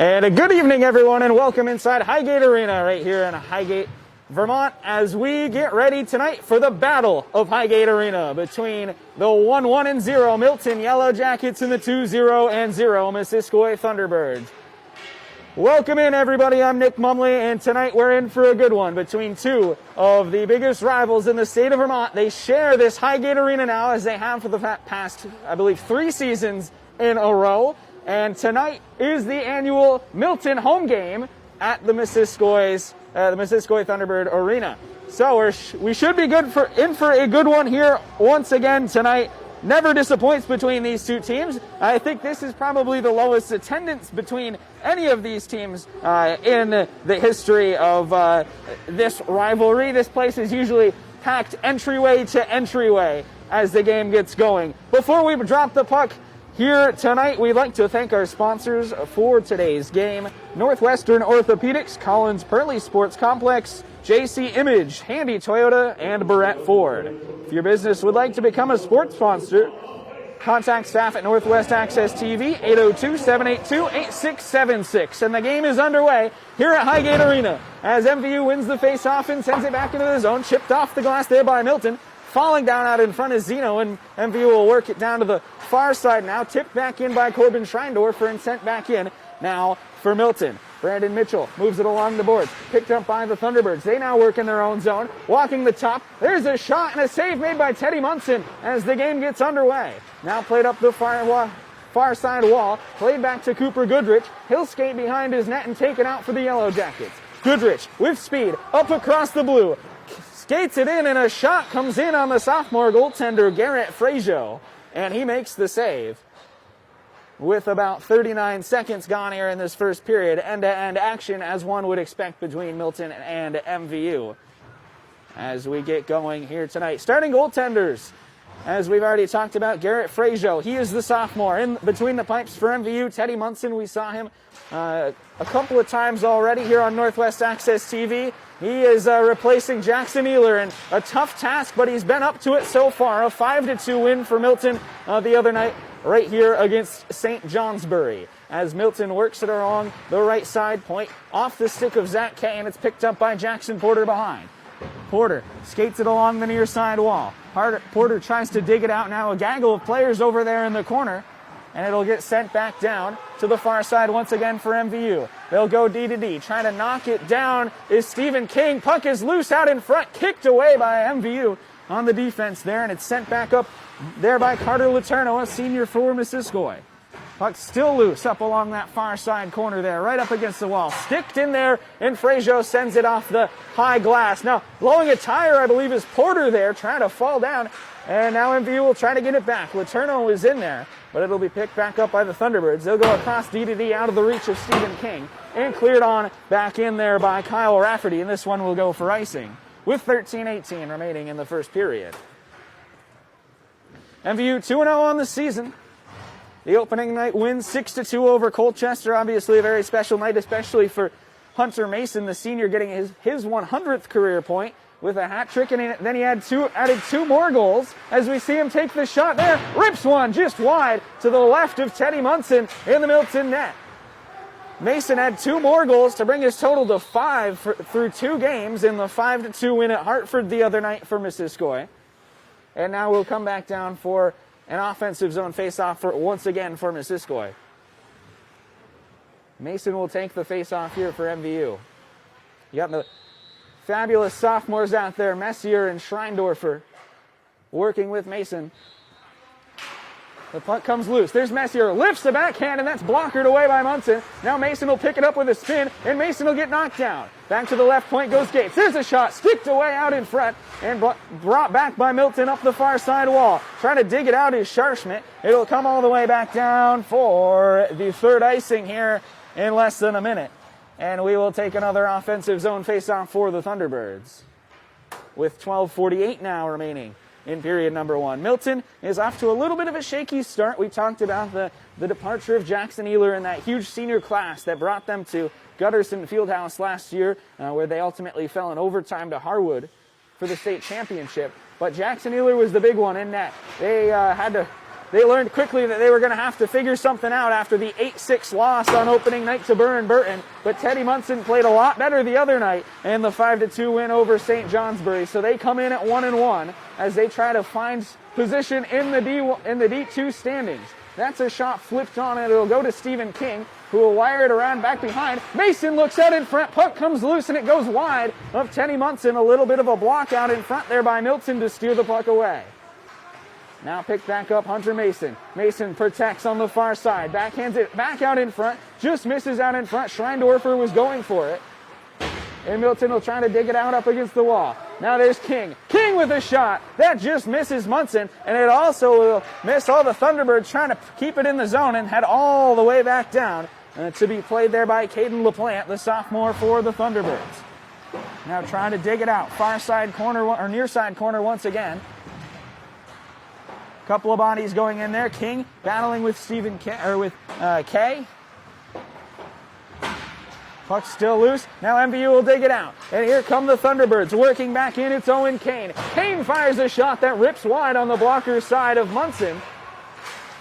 And a good evening, everyone, and welcome inside Highgate Arena right here in Highgate, Vermont, as we get ready tonight for the Battle of Highgate Arena between the 1-1-0 Milton Yellow Jackets and the 2-0-0 Missisquoi Thunderbirds. Welcome in, everybody. I'm Nick Mumley, and tonight we're in for a good one between two of the biggest rivals in the state of Vermont. They share this Highgate Arena now, as they have for the past, I believe, 3 seasons in a row. And tonight is the annual Milton home game at the Missisquoi Thunderbird Arena. So we should be in for a good one here once again tonight. Never disappoints between these two teams. I think this is probably the lowest attendance between any of these teams in the history of this rivalry. This place is usually packed entryway to entryway as the game gets going. Before we drop the puck here tonight, we'd like to thank our sponsors for today's game: Northwestern Orthopedics, Collins Pearly Sports Complex, JC Image, Handy Toyota, and Barrett Ford. If your business would like to become a sports sponsor, contact staff at Northwest Access TV, 802-782-8676. And the game is underway here at Highgate Arena as MVU wins the face-off and sends it back into the zone, chipped off the glass there by Milton. Falling down out in front is Zeno, and MVU will work it down to the far side now. Tipped back in by Corbin Schreindorfer and sent back in now for Milton. Brandon Mitchell moves it along the boards. Picked up by the Thunderbirds. They now work in their own zone. Walking the top. There's a shot and a save made by Teddy Munson as the game gets underway. Now played up the far side wall. Played back to Cooper Goodrich. He'll skate behind his net and take it out for the Yellow Jackets. Goodrich with speed up across the blue. Skates it in, and a shot comes in on the sophomore goaltender, Garrett Frazier, and he makes the save. With about 39 seconds gone here in this first period, end-to-end action as one would expect between Milton and MVU. As we get going here tonight, starting goaltenders, as we've already talked about, Garrett Frazier. He is the sophomore. In between the pipes for MVU, Teddy Munson. We saw him a couple of times already here on Northwest Access TV. He is replacing Jackson Ehler in a tough task, but he's been up to it so far. A 5-2 win for Milton the other night right here against St. Johnsbury. As Milton works it along the right side, point off the stick of Zach Kay, and it's picked up by Jackson Porter behind. Porter skates it along the near side wall. Porter tries to dig it out now. A gaggle of players over there in the corner, and it'll get sent back down to the far side once again for MVU. They'll go D-to-D. Trying to knock it down is Stephen King. Puck is loose out in front, kicked away by MVU on the defense there, and it's sent back up there by Carter Letourneau, a senior for Missisquoi. Puck still loose up along that far side corner there, right up against the wall. Sticked in there, and Frazier sends it off the high glass. Now, blowing a tire, I believe, is Porter there, trying to fall down. And now MVU will try to get it back. Letourneau is in there, but it'll be picked back up by the Thunderbirds. They'll go across D-to-D out of the reach of Stephen King, and cleared on back in there by Kyle Rafferty, and this one will go for icing with 13:18 remaining in the first period. MVU 2-0 on the season. The opening night win 6-2 over Colchester. Obviously a very special night, especially for Hunter Mason, the senior, getting his 100th career point with a hat trick, and then he added two more goals as we see him take the shot there. Rips one just wide to the left of Teddy Munson in the Milton net. Mason had 2 more goals to bring his total to 5 through 2 games in the 5-2 win at Hartford the other night for Missisquoi. And now we'll come back down for an offensive zone face-off once again for Missisquoi. Mason will take the face-off here for MVU. You got the fabulous sophomores out there, Messier and Schreindorfer, working with Mason. The puck comes loose. There's Messier, lifts the backhand, and that's blockered away by Munson. Now Mason will pick it up with a spin, and Mason will get knocked down. Back to the left point goes Gates. There's a shot, sticked away out in front, and brought back by Milton up the far side wall. Trying to dig it out is Scharschmidt. It'll come all the way back down for the third icing here in less than a minute. And we will take another offensive zone face-off for the Thunderbirds, with 12:48 now remaining in period number 1. Milton is off to a little bit of a shaky start. We talked about the departure of Jackson Ehler in that huge senior class that brought them to Gutterson Fieldhouse last year, where they ultimately fell in overtime to Harwood for the state championship. But Jackson Ehler was the big one in net. They had to They learned quickly that they were going to have to figure something out after the 8-6 loss on opening night to Burren-Burton. But Teddy Munson played a lot better the other night in the 5-2 win over St. Johnsbury. So they come in at 1-1 as they try to find position in the D2 standings. That's a shot flipped on, and it'll go to Stephen King, who will wire it around back behind. Mason looks out in front. Puck comes loose, and it goes wide of Teddy Munson. A little bit of a block out in front there by Milton to steer the puck away. Now picked back up Hunter Mason. Mason protects on the far side. Backhands it back out in front. Just misses out in front. Schreindorfer was going for it. And Milton will try to dig it out up against the wall. Now there's King. King with a shot. That just misses Munson. And it also will miss all the Thunderbirds trying to keep it in the zone and head all the way back down. To be played there by Caden LaPlante, the sophomore for the Thunderbirds. Now trying to dig it out. Far side corner, or near side corner once again. Couple of bodies going in there. King battling with Kay. Puck's still loose. Now MVU will dig it out. And here come the Thunderbirds working back in. It's Owen Kane. Kane fires a shot that rips wide on the blocker side of Munson.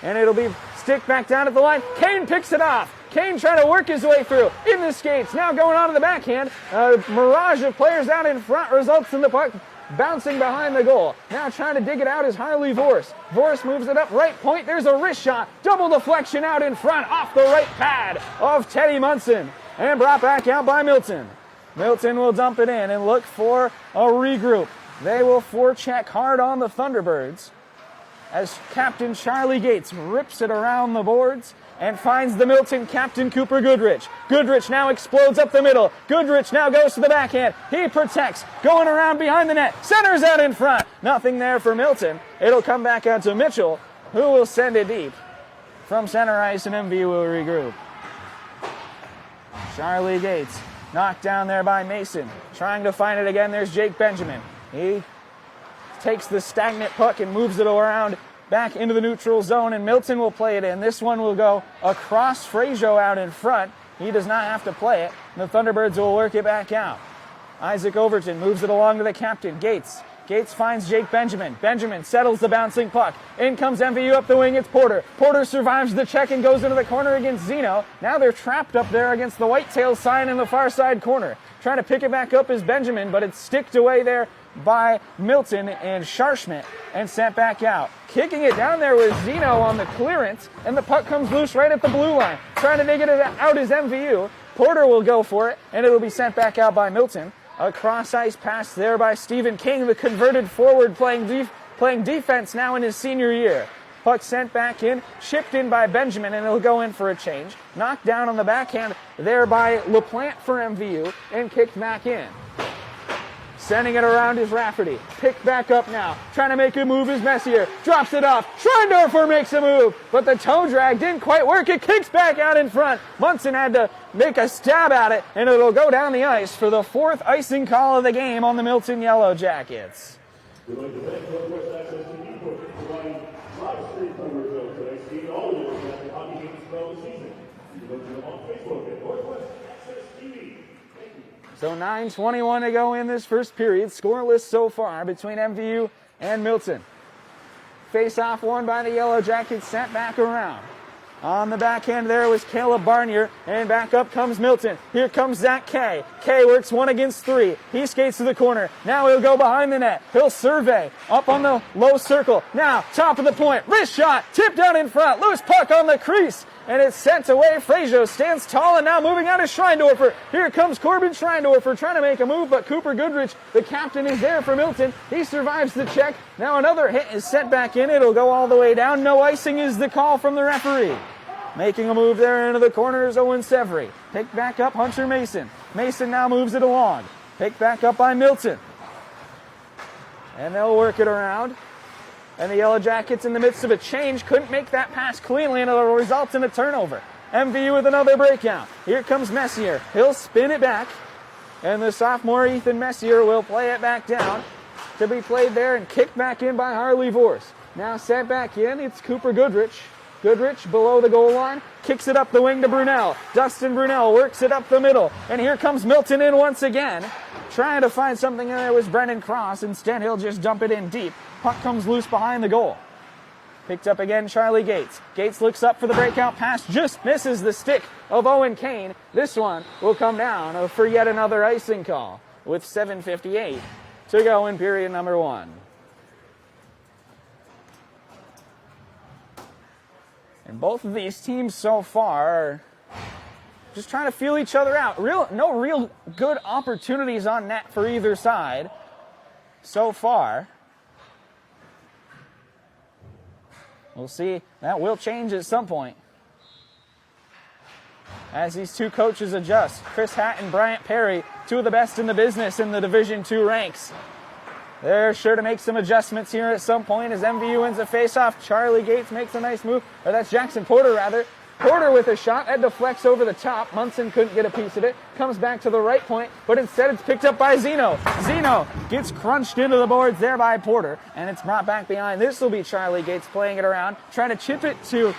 And it'll be stick back down at the line. Kane picks it off. Kane trying to work his way through. In the skates. Now going on to the backhand. A mirage of players out in front results in the puck bouncing behind the goal. Now trying to dig it out is Harley Vorse. Vorse moves it up right point. There's a wrist shot. Double deflection out in front off the right pad of Teddy Munson. And brought back out by Milton. Milton will dump it in and look for a regroup. They will forecheck hard on the Thunderbirds as Captain Charlie Gates rips it around the boards and finds the Milton captain, Cooper Goodrich. Goodrich now explodes up the middle. Goodrich now goes to the backhand. He protects, going around behind the net. Centers out in front. Nothing there for Milton. It'll come back out to Mitchell, who will send it deep. From center ice, and MVU will regroup. Charlie Gates knocked down there by Mason. Trying to find it again. There's Jake Benjamin. He takes the stagnant puck and moves it around back into the neutral zone, and Milton will play it in. This one will go across Frazier out in front. He does not have to play it. The Thunderbirds will work it back out. Isaac Overton moves it along to the captain, Gates. Gates finds Jake Benjamin. Benjamin settles the bouncing puck. In comes MVU up the wing. It's Porter. Porter survives the check and goes into the corner against Zeno. Now they're trapped up there against the whitetail sign in the far side corner. Trying to pick it back up is Benjamin, but it's sticked away there by Milton and Scharschmidt and sent back out. Kicking it down there was Zeno on the clearance, and the puck comes loose right at the blue line. Trying to dig it out is MVU. Porter will go for it, and it will be sent back out by Milton. A cross-ice pass there by Stephen King, the converted forward playing defense now in his senior year. Puck sent back in, chipped in by Benjamin, and it'll go in for a change. Knocked down on the backhand there by LaPlante for MVU, and kicked back in. Sending it around is Rafferty. Picked back up now. Trying to make a move is Messier. Drops it off. Schreindorfer makes a move, but the toe drag didn't quite work. It kicks back out in front. Munson had to make a stab at it, and it'll go down the ice for the fourth icing call of the game on the Milton Yellow Jackets. We'd like to thank Northwest Access TV for providing live stream coverage of tonight's game all over the hockey games throughout the season. You can look them on Facebook at Northwest Access TV. So 9:21 to go in this first period. Scoreless so far between MVU and Milton. Face-off won by the Yellow Jackets, sent back around. On the backhand there was Caleb Barnier, and back up comes Milton. Here comes Zach Kay. Kay works 1 against 3. He skates to the corner. Now he'll go behind the net. He'll survey up on the low circle. Now, top of the point. Wrist shot. Tipped out in front. Loose puck on the crease. And it's sent away. Frazier stands tall, and now moving out is Schreindorfer. Here comes Corbin Schreindorfer trying to make a move, but Cooper Goodrich, the captain, is there for Milton. He survives the check. Now another hit is sent back in. It'll go all the way down. No icing is the call from the referee. Making a move there into the corner is Owen Severy. Picked back up Hunter Mason. Mason now moves it along. Picked back up by Milton. And they'll work it around. And the Yellow Jackets, in the midst of a change, couldn't make that pass cleanly, and it'll result in a turnover. MVU with another breakout. Here comes Messier. He'll spin it back. And the sophomore Ethan Messier will play it back down to be played there and kicked back in by Harley Vorse. Now sent back in, it's Cooper Goodrich. Goodrich below the goal line, kicks it up the wing to Brunel. Dustin Brunel works it up the middle. And here comes Milton in once again. Trying to find something in there was Brendan Cross. Instead, he'll just dump it in deep. Puck comes loose behind the goal. Picked up again, Charlie Gates. Gates looks up for the breakout pass, just misses the stick of Owen Kane. This one will come down for yet another icing call with 7:58 to go in period number 1. And both of these teams so far are just trying to feel each other out. No real good opportunities on net for either side so far. We'll see. That will change at some point as these two coaches adjust. Chris Hatt and Bryant Perry, two of the best in the business in the Division II ranks. They're sure to make some adjustments here at some point as MVU wins a faceoff. Charlie Gates makes a nice move, or that's Jackson Porter rather. Porter with a shot, that deflects over the top. Munson couldn't get a piece of it. Comes back to the right point, but instead it's picked up by Zeno. Zeno gets crunched into the boards there by Porter, and it's brought back behind. This will be Charlie Gates playing it around, trying to chip it to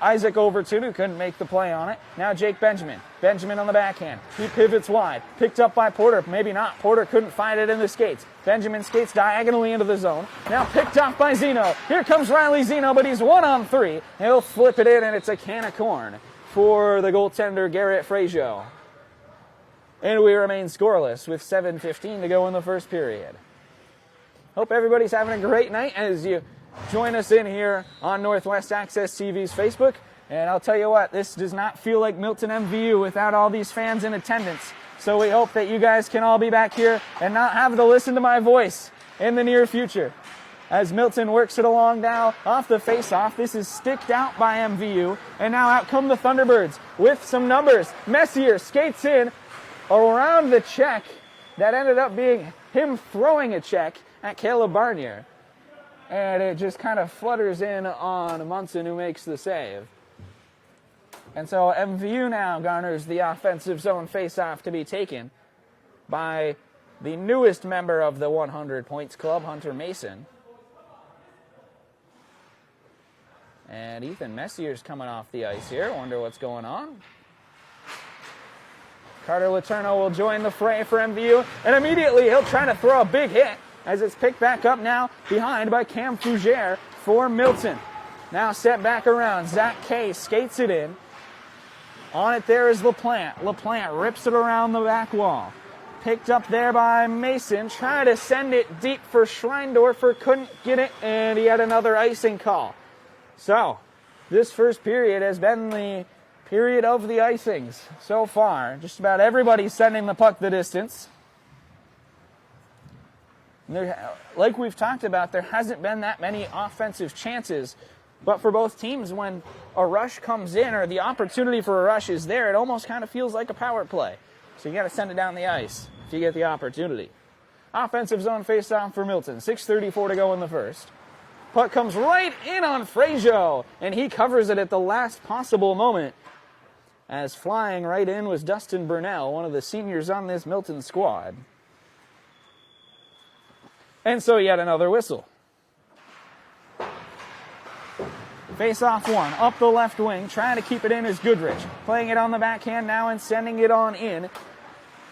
Isaac Overton, who couldn't make the play on it. Now Jake Benjamin. Benjamin on the backhand. He pivots wide. Picked up by Porter. Maybe not. Porter couldn't find it in the skates. Benjamin skates diagonally into the zone. Now picked off by Zeno. Here comes Riley Zeno, but he's 1-on-3. He'll flip it in, and it's a can of corn for the goaltender, Garrett Frazier. And we remain scoreless with 7:15 to go in the first period. Hope everybody's having a great night as you join us in here on Northwest Access TV's Facebook. And I'll tell you what, this does not feel like Milton MVU without all these fans in attendance. So we hope that you guys can all be back here and not have to listen to my voice in the near future. As Milton works it along now off the face-off, this is sticked out by MVU. And now out come the Thunderbirds with some numbers. Messier skates in around the check. That ended up being him throwing a check at Caleb Barnier. And it just kind of flutters in on Munson, who makes the save. And so MVU now garners the offensive zone face-off to be taken by the newest member of the 100 Points Club, Hunter Mason. And Ethan Messier's coming off the ice here. Wonder what's going on. Carter Letourneau will join the fray for MVU. And immediately he'll try to throw a big hit, as it's picked back up now behind by Cam Fougere for Milton. Now set back around. Zach Kay skates it in. On it there is LaPlante. LaPlante rips it around the back wall. Picked up there by Mason. Trying to send it deep for Schreindorfer. Couldn't get it, and he had another icing call. So, this first period has been the period of the icings so far. Just about everybody's sending the puck the distance. Like we've talked about, there hasn't been that many offensive chances. But for both teams, when a rush comes in or the opportunity for a rush is there, it almost kind of feels like a power play. So you got to send it down the ice if you get the opportunity. Offensive zone face-off for Milton. 6:34 to go in the first. Puck comes right in on Frazier, and he covers it at the last possible moment. As flying right in was Dustin Burnell, one of the seniors on this Milton squad. And so yet another whistle. Face-off one, up the left wing, trying to keep it in is Goodrich. Playing it on the backhand now and sending it on in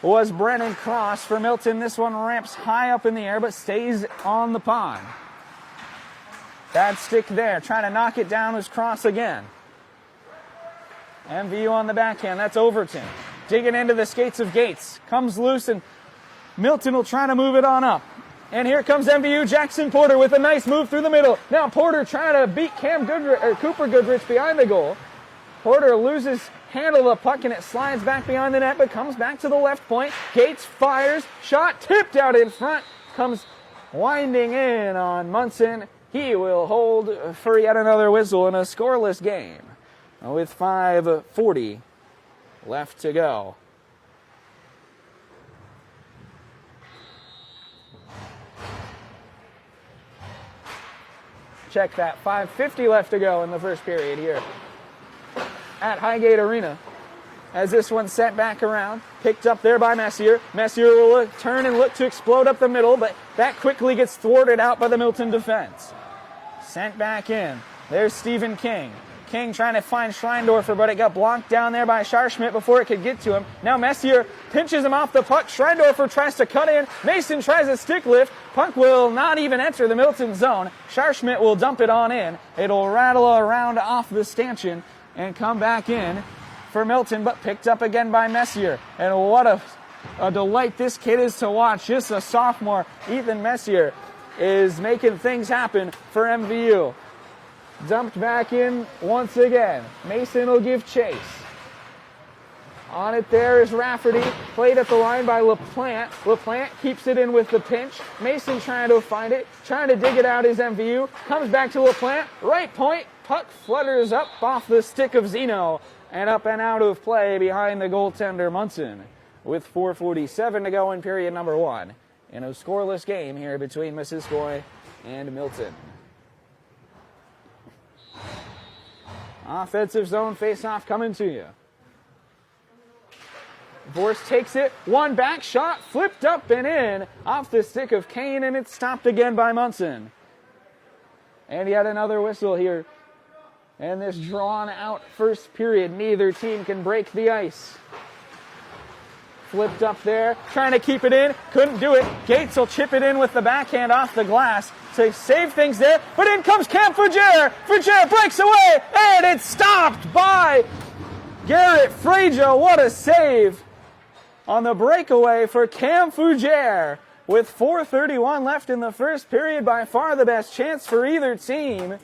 was Brennan Cross for Milton. This one ramps high up in the air but stays on the pond. Bad stick there, trying to knock it down was Cross again. MVU on the backhand, that's Overton. Digging into the skates of Gates. Comes loose and Milton will try to move it on up. And here comes MVU, Jackson Porter with a nice move through the middle. Now Porter trying to beat Cooper Goodrich behind the goal. Porter loses handle of the puck and it slides back behind the net but comes back to the left point. Gates fires, shot tipped out in front. Comes winding in on Munson. He will hold for yet another whistle in a scoreless game with 5:40 left to go. Check that, 5:50 left to go in the first period here at Highgate Arena. As this one's sent back around, picked up there by Messier. Messier will turn and look to explode up the middle, but that quickly gets thwarted out by the Milton defense. Sent back in. There's Stephen King. King trying to find Schreindorfer, but it got blocked down there by Scharschmidt before it could get to him. Now Messier pinches him off the puck. Schreindorfer tries to cut in. Mason tries a stick lift. Puck will not even enter the Milton zone. Scharschmidt will dump it on in. It'll rattle around off the stanchion and come back in for Milton, but picked up again by Messier. And what a delight this kid is to watch. Just a sophomore, Ethan Messier is making things happen for MVU. Dumped back in once again. Mason will give chase. On it there is Rafferty, played at the line by LaPlante. LaPlante keeps it in with the pinch. Mason trying to find it, trying to dig it out is MVU. Comes back to LaPlante, right point. Puck flutters up off the stick of Zeno and up and out of play behind the goaltender Munson. With 4:47 to go in period number 1 in a scoreless game here between Missisquoi and Milton. Offensive zone face-off coming to you. Vorst takes it, one back shot, flipped up and in off the stick of Kane, and it's stopped again by Munson. And yet another whistle here. And this drawn-out first period, neither team can break the ice. Flipped up there, trying to keep it in, couldn't do it. Gates will chip it in with the backhand off the glass to save things there, but in comes Cam Fougere. Fougere breaks away, and it's stopped by Garrett Frajo. What a save on the breakaway for Cam Fougere. With 4:31 left in the first period, by far the best chance for either team.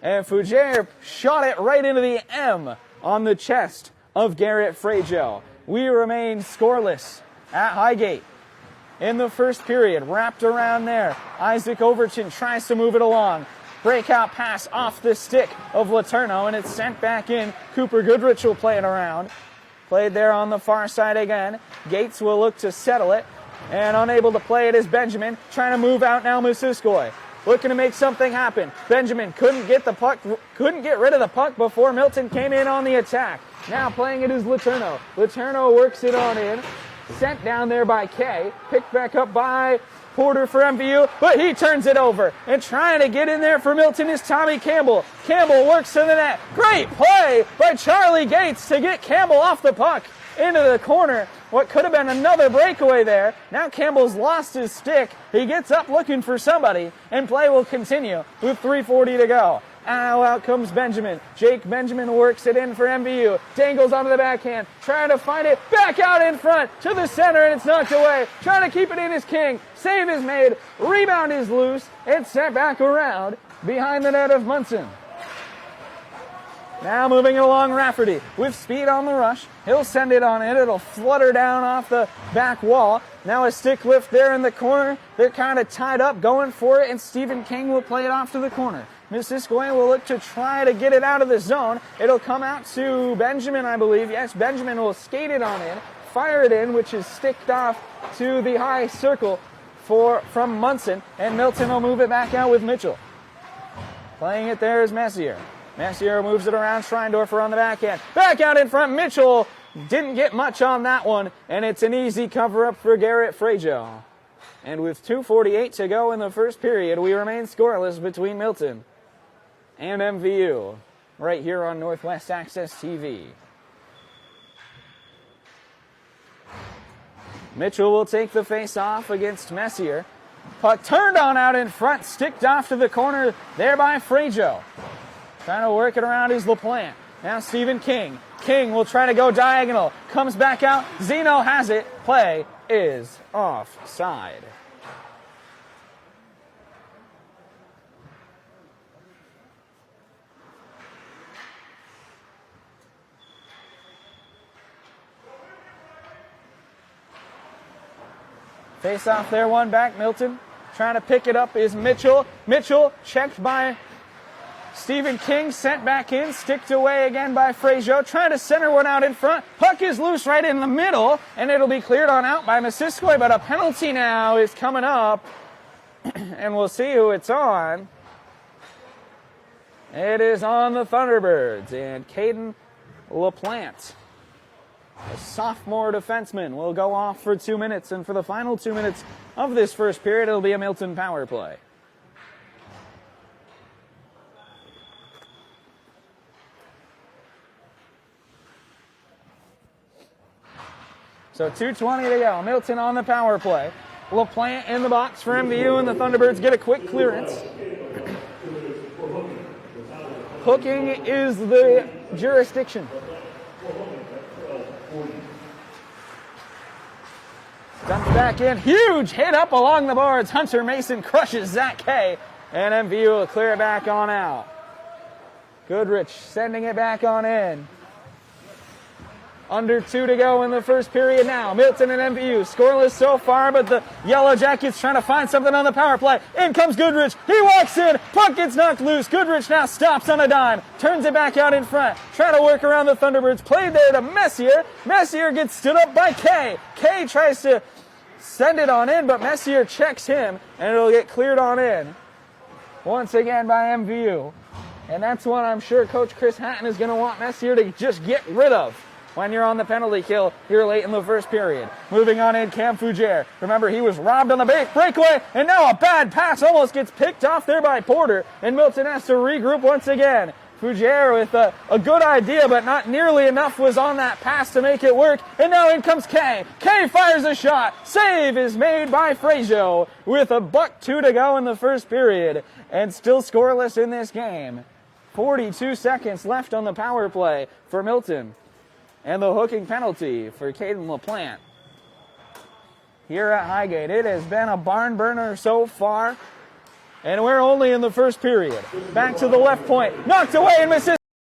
And Fougere shot it right into the M on the chest of Garrett Frajo. We remain scoreless at Highgate in the first period. Wrapped around there. Isaac Overton tries to move it along. Breakout pass off the stick of Letourneau, and it's sent back in. Cooper Goodrich will play it around. Played there on the far side again. Gates will look to settle it, and unable to play it is Benjamin. Trying to move out now, Missisquoi. Looking to make something happen. Benjamin couldn't get rid of the puck before Milton came in on the attack. Now playing it is Letourneau. Letourneau works it on in. Sent down there by Kay. Picked back up by Porter for MVU, but he turns it over. And trying to get in there for Milton is Tommy Campbell. Campbell works to the net. Great play by Charlie Gates to get Campbell off the puck into the corner. What could have been another breakaway there. Now Campbell's lost his stick. He gets up looking for somebody, and play will continue with 3:40 to go. Now out comes Benjamin. Jake Benjamin works it in for MVU. Dangles onto the backhand. Trying to find it. Back out in front to the center, and it's knocked away. Trying to keep it in is King. Save is made. Rebound is loose. It's sent back around behind the net of Munson. Now moving it along, Rafferty with speed on the rush. He'll send it on in. It'll flutter down off the back wall. Now a stick lift there in the corner. They're kind of tied up, going for it, and Stephen King will play it off to the corner. Missisquoi will look to try to get it out of the zone. It'll come out to Benjamin, I believe. Yes, Benjamin will skate it on in, fire it in, which is sticked off to the high circle from Munson, and Milton will move it back out with Mitchell. Playing it there is Messier. Messier moves it around. Schreindorfer on the backhand. Back out in front. Mitchell didn't get much on that one, and it's an easy cover-up for Garrett Frajo. And with 2:48 to go in the first period, we remain scoreless between Milton and MVU right here on Northwest Access TV. Mitchell will take the face-off against Messier. Puck turned on out in front, sticked off to the corner there by Frajo. Trying to work it around is LaPlante. Now Stephen King. King will try to go diagonal. Comes back out. Zeno has it. Play is offside. Face off there, one back. Milton trying to pick it up is Mitchell. Mitchell checked by Stephen King, sent back in, sticked away again by Frajo, trying to center one out in front. Puck is loose right in the middle, and it'll be cleared on out by Missisquoi, but a penalty now is coming up, and we'll see who it's on. It is on the Thunderbirds, and Caden LaPlante, a sophomore defenseman, will go off for 2 minutes, and for the final 2 minutes of this first period, it'll be a Milton power play. So 2:20 to go. Milton on the power play. LaPlante in the box for MVU, and the Thunderbirds get a quick clearance. Hooking is the jurisdiction. Dumps back in. Huge hit up along the boards. Hunter Mason crushes Zach Kay, and MVU will clear it back on out. Goodrich sending it back on in. Under 2 to go in the first period now. Milton and MVU scoreless so far, but the Yellow Jackets trying to find something on the power play. In comes Goodrich. He walks in. Puck gets knocked loose. Goodrich now stops on a dime. Turns it back out in front. Trying to work around the Thunderbirds. Played there to Messier. Messier gets stood up by Kay. Kay tries to send it on in, but Messier checks him, and it'll get cleared on in. Once again by MVU. And that's one I'm sure Coach Chris Hatton is going to want Messier to just get rid of when you're on the penalty kill here late in the first period. Moving on in, Cam Fougere. Remember, he was robbed on the breakaway, and now a bad pass almost gets picked off there by Porter, and Milton has to regroup once again. Fougere with a good idea, but not nearly enough was on that pass to make it work, and now in comes Kay. Kay fires a shot. Save is made by Frazier with $1:02 to go in the first period, and still scoreless in this game. 42 seconds left on the power play for Milton. And the hooking penalty for Caden LaPlante. Here at Highgate, it has been a barn burner so far. And we're only in the first period. Back to the left point. Knocked away and misses.